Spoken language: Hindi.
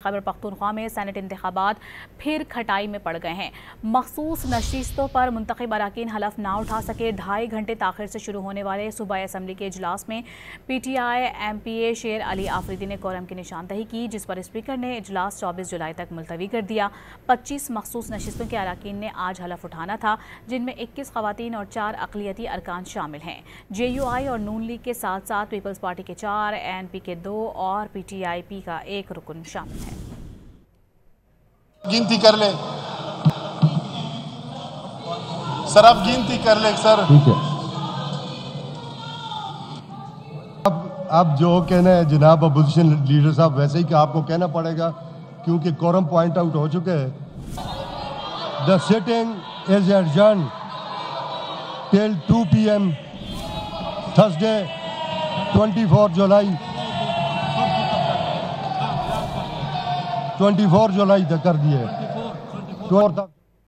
खैबर पख्तूनख्वा में सैनेट इंतखाबात फिर खटाई में पड़ गए हैं। मखसूस नशिस्तों पर मुंतखब अरकान हलफ ना उठा सके। 2.5 घंटे ताखिर से शुरू होने वाले सूबाई असम्बली के इजलास में PTI MPA शेर अली आफरीदी ने कोरम की निशानदही की, जिस पर स्पीकर ने इजलास 24 जुलाई तक मुलतवी कर दिया। 25 मखसूस नशिस्तों के अरकान ने आज हलफ उठाना था, जिनमें 21 खवातीन और 4 अक़लियती अरकान शामिल हैं। JUI और नून लीग के साथ साथ पीपल्स पार्टी के 4, ANP के 2 और PTIP का 1 रुकन शामिल है। गिनती कर ले सर, आप गिनती कर ले सर। ठीक है, अब जो कहना है जनाब अपोजिशन लीडर साहब, वैसे ही कि आपको कहना पड़ेगा क्योंकि कोरम पॉइंट आउट हो चुके हैं। The sitting is adjourn till 2 PM Thursday 24 जुलाई तक कर दिए।